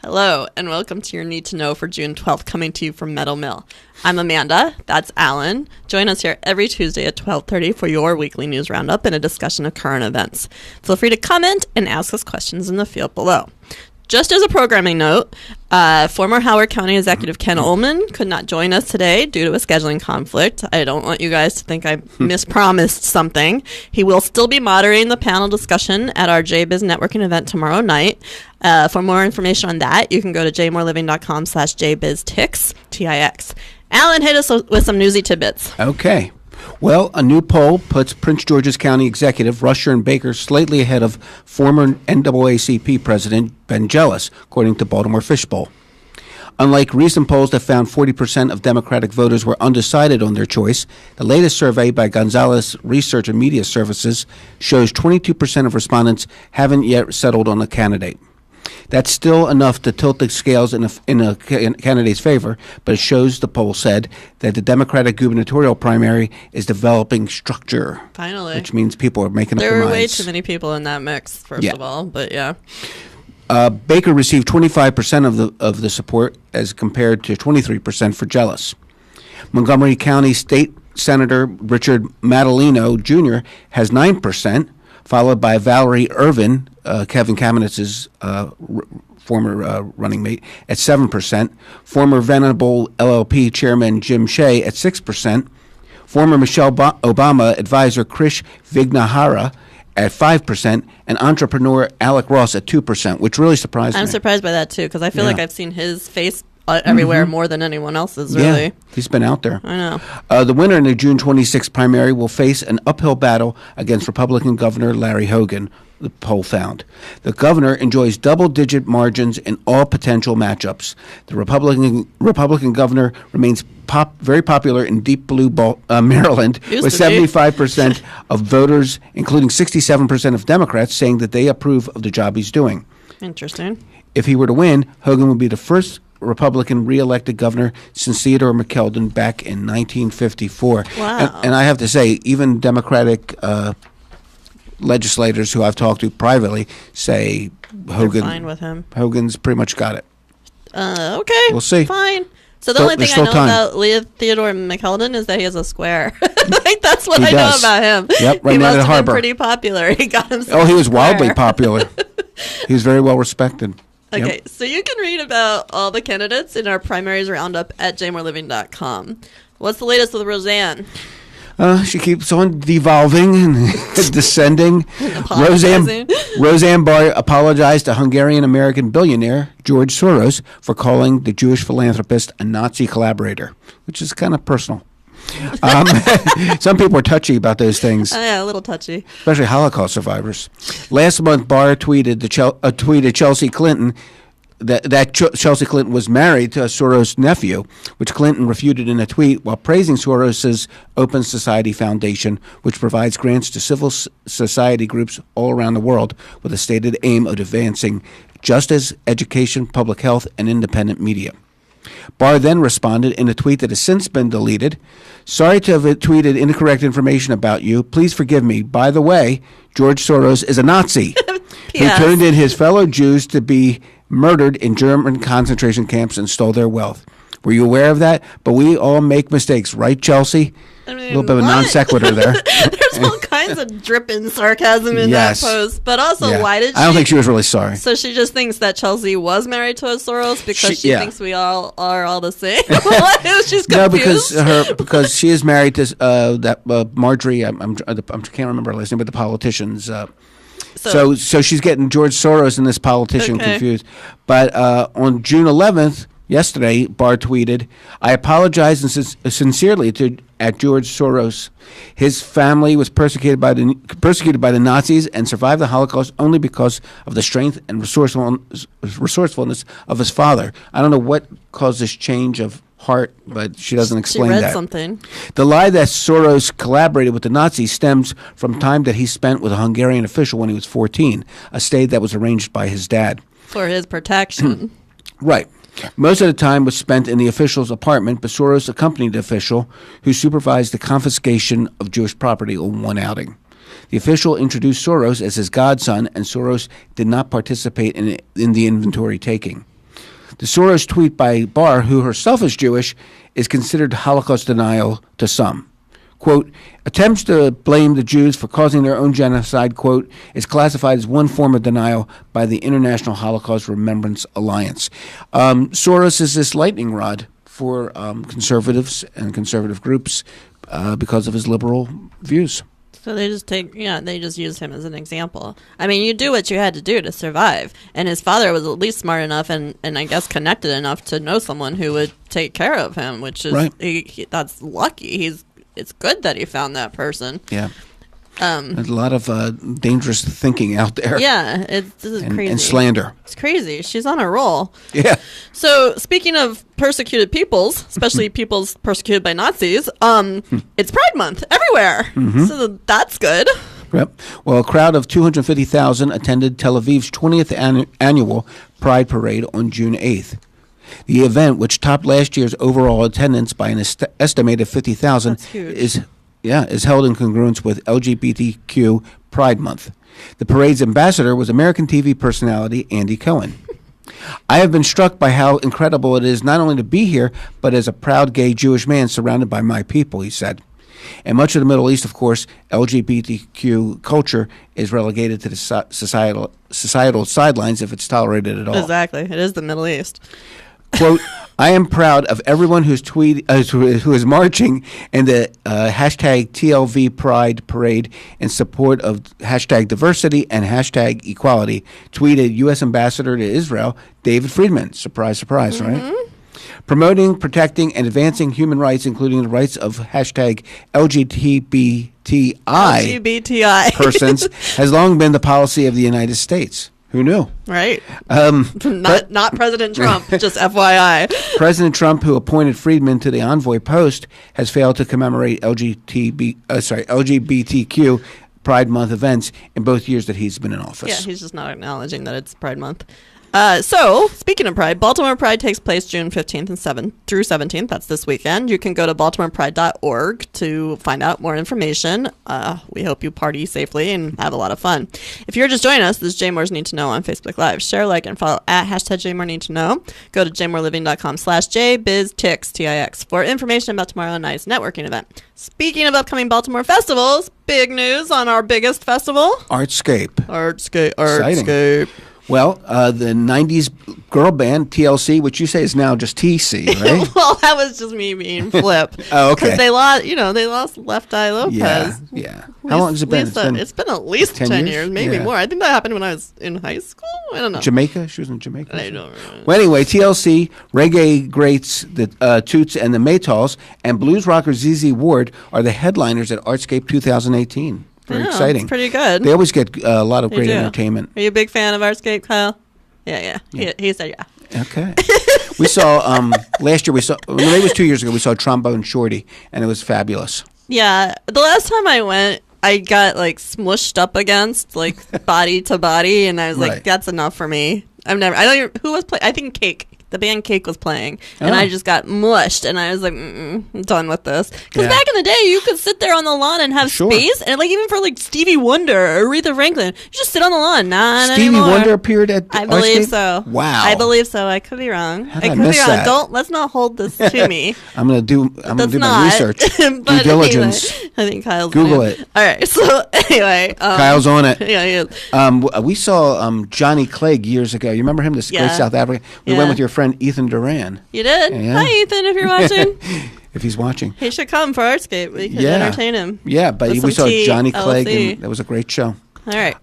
Hello, and welcome to your Need to Know for June 12th, coming to you from Meadow Mill. I'm Amanda. That's Alan. Join us here every Tuesday at 12:30 for your weekly news roundup and a discussion of current events. Feel free to comment and ask us questions in the field below. Just as a programming note, former Howard County Executive Ken Ullman could not join us today due to a scheduling conflict. I don't want you guys to think I mispromised something. He will still be moderating the panel discussion at our JBiz networking event tomorrow night. For more information on that, you can go to jmoreliving.com/JBizTix, T-I-X. Alan, hit us with some newsy tidbits. Okay. Well, a new poll puts Prince George's County Executive Rusher and Baker slightly ahead of former NAACP President Ben Jealous, according to Baltimore Fishbowl. Unlike recent polls that found 40% of Democratic voters were undecided on their choice, the latest survey by Gonzalez Research and Media Services shows 22% of respondents haven't yet settled on a candidate. That's still enough to tilt the scales in a candidate's favor, but it shows, the poll said, that the Democratic gubernatorial primary is developing structure. Finally. Which means people are making up their minds. There were way too many people in that mix, first of all, but yeah. Baker received 25% of the support as compared to 23% for Jealous. Montgomery County State Senator Richard Madaleno Jr. has 9%, followed by Valerie Irvin, Kevin Kamenitz's former running mate, at 7%, former Venable LLP Chairman Jim Shea at 6%, former Michelle Obama advisor Krish Vignahara at 5%, and entrepreneur Alec Ross at 2%, which really surprised me. I'm surprised by that, too, because I feel like I've seen his face everywhere more than anyone else's, really. Yeah, he's been out there. I know. The winner in the June 26th primary will face an uphill battle against Republican Governor Larry Hogan, the poll found. The governor enjoys double-digit margins in all potential matchups. The Republican governor remains very popular in deep blue Maryland, with 75% of voters, including 67% of Democrats, saying that they approve of the job he's doing. Interesting. If he were to win, Hogan would be the first Republican re-elected governor since Theodore McKeldin back in 1954. Wow. And I have to say, even Democratic legislators who I've talked to privately say fine with him. Hogan's pretty much got it. Okay. We'll see. Fine. So the only thing I know about Theodore McKeldin is that he has a square. Like, that's what I know about him. Yep, right he near must the have harbor. been pretty popular. He got himself he was a square. wildly popular. He was very well respected. Okay, So you can read about all the candidates in our primaries roundup at jmoreliving.com. What's the latest with Roseanne? She keeps on devolving and descending. Roseanne Barr apologized to Hungarian-American billionaire George Soros for calling the Jewish philanthropist a Nazi collaborator, which is kind of personal. Some people are touchy about those things. Yeah, a little touchy. Especially Holocaust survivors. Last month, Barr tweeted Chelsea Clinton that Chelsea Clinton was married to Soros' nephew, which Clinton refuted in a tweet while praising Soros' Open Society Foundation, which provides grants to civil society groups all around the world with a stated aim of advancing justice, education, public health, and independent media. Barr then responded in a tweet that has since been deleted. Sorry to have tweeted incorrect information about you. Please forgive me. By the way, George Soros is a Nazi who turned in his fellow Jews to be murdered in German concentration camps and stole their wealth. Were you aware of that? But we all make mistakes, right, Chelsea? I mean, a little bit of a non sequitur there. There's all kinds of dripping sarcasm in that post. But also, why did she? I don't think she was really sorry. So she just thinks that Chelsea was married to a Soros because she thinks we all are all the same? She's confused? No, because she is married to Marjorie, I can't remember her last name, but the politician's. So she's getting George Soros and this politician confused. But on June 11th, yesterday, Barr tweeted, "I apologize sincerely at George Soros. His family was persecuted by the Nazis and survived the Holocaust only because of the strength and resourcefulness of his father." I don't know what caused this change of heart, but she doesn't explain that. She read something. The lie that Soros collaborated with the Nazis stems from time that he spent with a Hungarian official when he was 14, a stay that was arranged by his dad. For his protection. Right. Most of the time was spent in the official's apartment, but Soros accompanied the official, who supervised the confiscation of Jewish property on one outing. The official introduced Soros as his godson, and Soros did not participate in the inventory taking. The Soros tweet by Barr, who herself is Jewish, is considered Holocaust denial to some. Quote, attempts to blame the Jews for causing their own genocide, quote, is classified as one form of denial by the International Holocaust Remembrance Alliance. Soros is this lightning rod for conservatives and conservative groups because of his liberal views. So they just use him as an example. I mean, you do what you had to do to survive. And his father was at least smart enough and I guess connected enough to know someone who would take care of him, which is, right. That's lucky. It's good that he found that person. Yeah. There's a lot of dangerous thinking out there. Yeah, this is crazy. And slander. It's crazy. She's on a roll. Yeah. So speaking of persecuted peoples, especially peoples persecuted by Nazis, it's Pride Month everywhere. Mm-hmm. So that's good. Yep. Well, a crowd of 250,000 attended Tel Aviv's 20th annual Pride Parade on June 8th. The event, which topped last year's overall attendance by an estimated 50,000, is held in congruence with LGBTQ Pride Month. The parade's ambassador was American TV personality Andy Cohen. I have been struck by how incredible it is not only to be here, but as a proud gay Jewish man surrounded by my people, he said. In much of the Middle East, of course, LGBTQ culture is relegated to the societal sidelines if it's tolerated at all. Exactly. It is the Middle East. Quote, I am proud of everyone who is marching in the hashtag TLV Pride Parade in support of hashtag diversity and hashtag equality, tweeted U.S. Ambassador to Israel, David Friedman. Surprise, surprise, right? Promoting, protecting, and advancing human rights, including the rights of hashtag LGBTI persons, has long been the policy of the United States. Who knew? Right. Not President Trump, just FYI. President Trump, who appointed Friedman to the envoy post, has failed to commemorate LGBTQ Pride Month events in both years that he's been in office. Yeah, he's just not acknowledging that it's Pride Month. So, speaking of Pride, Baltimore Pride takes place June 15th and 7th through 17th. That's this weekend. You can go to baltimorepride.org to find out more information. We hope you party safely and have a lot of fun. If you're just joining us, this is Jay Moore's Need to Know on Facebook Live. Share, like, and follow at hashtag JayMooreNeedToKnow. Go to jaymoreliving.com/JBiz TIX for information about tomorrow night's networking event. Speaking of upcoming Baltimore festivals, big news on our biggest festival. Artscape. Artscape. Well, the 90s girl band, TLC, which you say is now just TC, right? Well, that was just me being flip. Oh, okay. Because they lost Left Eye Lopez. Yeah. How long has it been? It's been at least 10 years, maybe more. I think that happened when I was in high school. I don't know. Jamaica? She was in Jamaica? I don't remember. Well, anyway, TLC, reggae greats, the Toots and the Maytals, and blues rocker ZZ Ward are the headliners at Artscape 2018. Very exciting. It's pretty good. They always get a lot of great entertainment. Are you a big fan of Artscape, Kyle? Yeah. He said yeah. Okay. We saw, last year, maybe it was 2 years ago, we saw Trombone Shorty, and it was fabulous. Yeah. The last time I went, I got, smushed up against, body to body, and I was like, that's enough for me. Who was playing? I think Cake. The band Cake was playing, and I just got mushed, and I was like, I'm done with this. Because back in the day, you could sit there on the lawn and have space, and even for Stevie Wonder or Aretha Franklin, you just sit on the lawn. Not Stevie anymore. Wonder appeared at I believe Artscape? so. Wow. I believe so. I could be wrong. How did I miss that? Let's not hold this to me. I'm gonna do my research. Due diligence. Anyway, I think Kyle's Google it. All right. So anyway, Kyle's on it. Yeah, he is. We saw Johnny Clegg years ago. You remember him? This great South African. We went with your friend Ethan Duran. You did? Yeah. Hi, Ethan, if you're watching. If he's watching. He should come for Artscape. We can entertain him. Yeah, but we saw Johnny Clegg, and that was a great show. All right.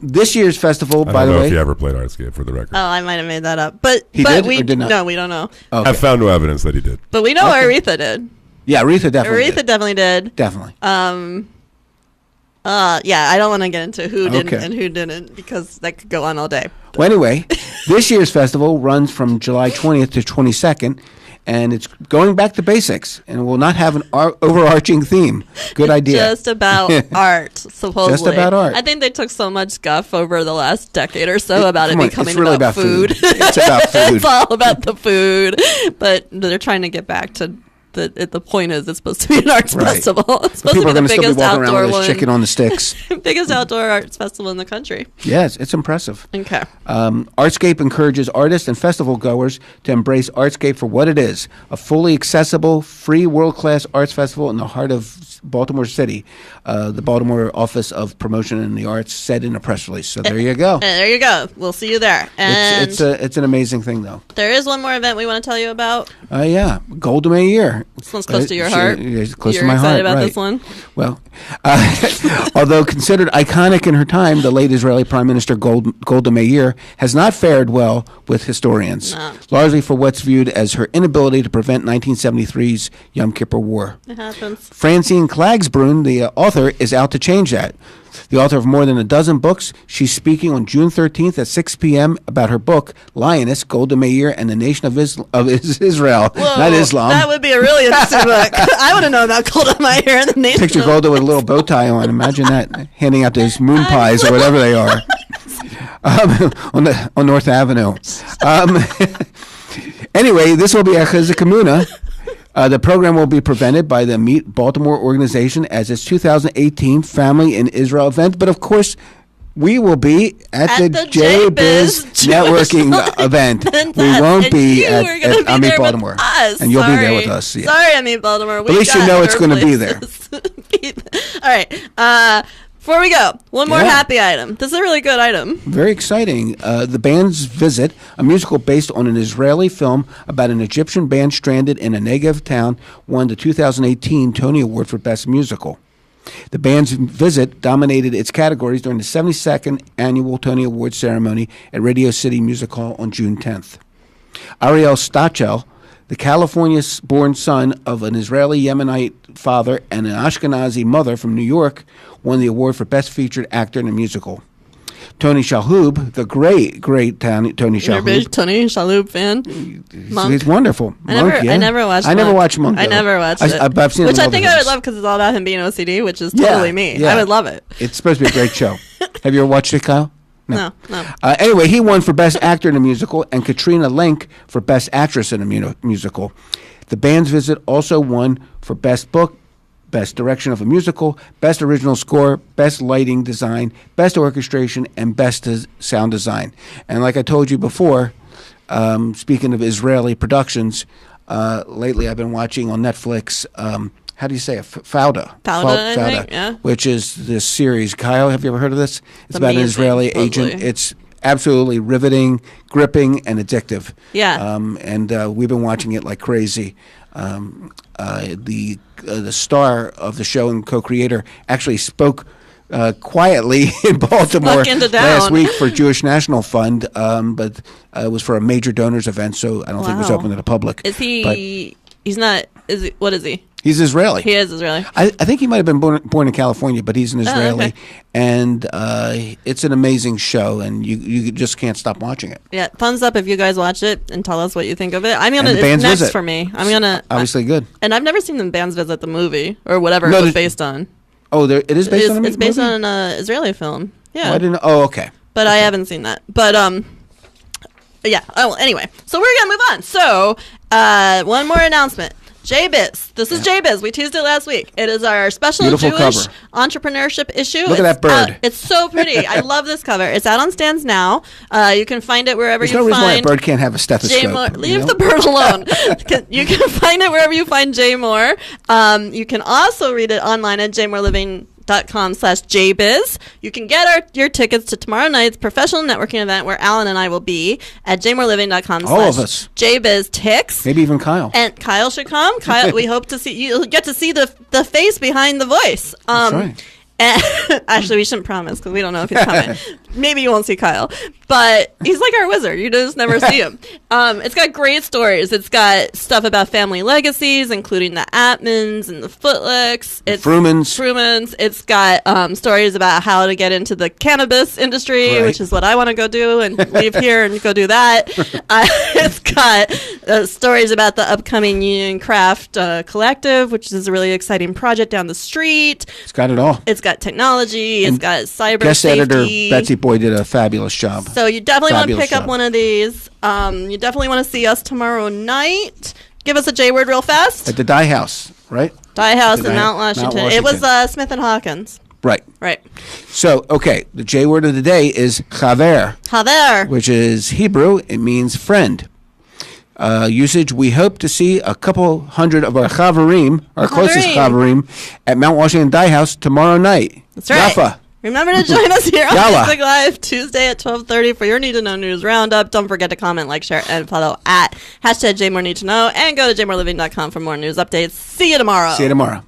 This year's festival, by the way. I don't know if he ever played Artscape, for the record. Oh, I might have made that up. But he did or did not? No, we don't know. Okay. I've found no evidence that he did. But we know Aretha did. Yeah, Aretha definitely did. Definitely. I don't want to get into who did and who didn't because that could go on all day. Well, anyway, this year's festival runs from July 20th to 22nd, and it's going back to basics, and will not have an overarching theme. Good idea. Just about art, supposedly. Just about art. I think they took so much guff over the last decade or so about it becoming really about food. It's about food. It's all about the food, but they're trying to get back to the point is it's supposed to be an arts Right. festival. It's supposed People are to be going the to still be biggest walking around outdoor with a one, chicken on the sticks. biggest outdoor arts festival in the country. Yes, it's impressive. Okay. Artscape encourages artists and festival goers to embrace Artscape for what it is, a fully accessible, free, world-class arts festival in the heart of Baltimore City. The Baltimore Office of Promotion and the Arts said in a press release. So there you go. And there you go. We'll see you there. And It's an amazing thing, though. there is one more event we want to tell you about. Yeah, Golda Meir. This one's close to your heart. It's close You're to my heart. excited about right. this one? Well, although considered iconic in her time, the late Israeli Prime Minister Golda Meir has not fared well with historians, No. largely for what's viewed as her inability to prevent 1973's Yom Kippur War. It happens. Francine Klagsbrun, the author, is out to change that. The author of more than a dozen books, she's speaking on June 13th at 6 p.m. about her book, Lioness, Golda Meir and the Nation of Israel, Whoa, not Islam. That would be a really interesting book. I want to know about Golda Meir and the nation. Picture of- Golda with a little bow tie on. Imagine that, handing out those moon pies or whatever they are on North Avenue. Anyway, this will be a Chizuk. The program will be presented by the Meet Baltimore organization as its 2018 Family in Israel event. But of course, we will be at the JBiz networking event. We won't be at Meet Baltimore. And you'll be there with us. Yeah. Sorry, I Meet Baltimore. At least you know it's going to be there. All right. Before we go, one more happy item. This is a really good item. Very exciting. The Band's Visit, a musical based on an Israeli film about an Egyptian band stranded in a Negev town, won the 2018 Tony Award for Best Musical. The Band's Visit dominated its categories during the 72nd annual Tony Award ceremony at Radio City Music Hall on June 10th. Ariel Stachel, the California-born son of an Israeli Yemenite father and an Ashkenazi mother from New York, won the award for Best Featured Actor in a Musical. Tony Shalhoub, the great Tony You're a Shalhoub. big Tony Shalhoub fan? Monk? He's wonderful. I never watched I never watched Monk. I though. never watched it. I've seen which it I in think other I would things. love because it's all about him being OCD, which is totally me. yeah. I would love it. It's supposed to be a great show. Have you ever watched it, Kyle? No. Anyway, he won for Best Actor in a Musical and Katrina Lenk for Best Actress in a Musical. The Band's Visit also won for Best Book, Best Direction of a Musical, Best Original Score, Best Lighting Design, Best Orchestration, and Best Sound Design. And like I told you before, speaking of Israeli productions, lately I've been watching on Netflix, how do you say it? Fauda. I think, yeah. Which is this series. Kyle, have you ever heard of this? It's about an amazing, Israeli agent. supposedly. It's absolutely riveting, gripping, and addictive. Yeah. And we've been watching it like crazy. The star of the show and co-creator actually spoke quietly in Baltimore Snuck into last town. week for Jewish National Fund, but it was for a major donors event, so I don't think it was Wow. open to the public. Is he? He's not. Is he? What is he? He's Israeli. He is Israeli. I think he might have been born in California, but he's an Israeli, okay. and it's an amazing show, and you just can't stop watching it. Yeah, thumbs up if you guys watch it and tell us what you think of it. I'm gonna. And the It's Band's next Visit. for me. I'm gonna. Obviously good. And I've never seen the Band's Visit, the movie or whatever No, it was there's- based on. Oh, it is based on a It's based movie? on an Israeli film. Yeah, Oh, I didn't know. Oh, okay. but I haven't seen that. But yeah. Oh, well, anyway, so we're gonna move on. So one more announcement. JBiz. This is JBiz. We teased it last week. It is our special Beautiful Jewish cover. entrepreneurship issue. Look at that bird. It's so pretty. I love this cover. It's out on stands now. You can find it wherever There's you no reason why a find. bird can't have a stethoscope. Jay Moore, you leave know? the bird alone. You can find it wherever you find Jay Moore. You can also read it online at jmooreliving.com/JBiz. You can get your tickets to tomorrow night's professional networking event where Alan and I will be at jmooreliving.com/JBiz All of us. Ticks. Maybe even Kyle. And Kyle should come. Kyle, we hope to see you'll get to see the face behind the voice. That's right. And actually, we shouldn't promise because we don't know if he's coming. Maybe you won't see Kyle, but he's like our wizard. You just never see him. It's got great stories. It's got stuff about family legacies, including the Atmans and the Footlicks. It's Frumans. It's got stories about how to get into the cannabis industry, Right. which is what I want to go do and leave here and go do that. It's got stories about the upcoming Union Craft Collective, which is a really exciting project down the street. It's got it all. It's got technology. It's got cyber Guest safety. editor Betsy Boy did a fabulous job. So you definitely want to Fabulous pick up job. one of these. You definitely want to see us tomorrow night. Give us a J word real fast. At the Dye House, right? Dye House The in Dye- Mount Washington. Mount It was Washington. Smith and Hawkins. Right. Right. So, okay, the J word of the day is chaver, Haver. which is Hebrew. It means friend. Usage, we hope to see a couple hundred of our chaverim, our closest chaverim, at Mount Washington Dye House tomorrow night. That's right. Yafa. Remember to join us here on Yalla. Facebook Live Tuesday at 12:30 for your Need to Know News Roundup. Don't forget to comment, like, share, and follow at #JMoreNeedToKnow, and go to jmoreliving.com for more news updates. See you tomorrow. See you tomorrow.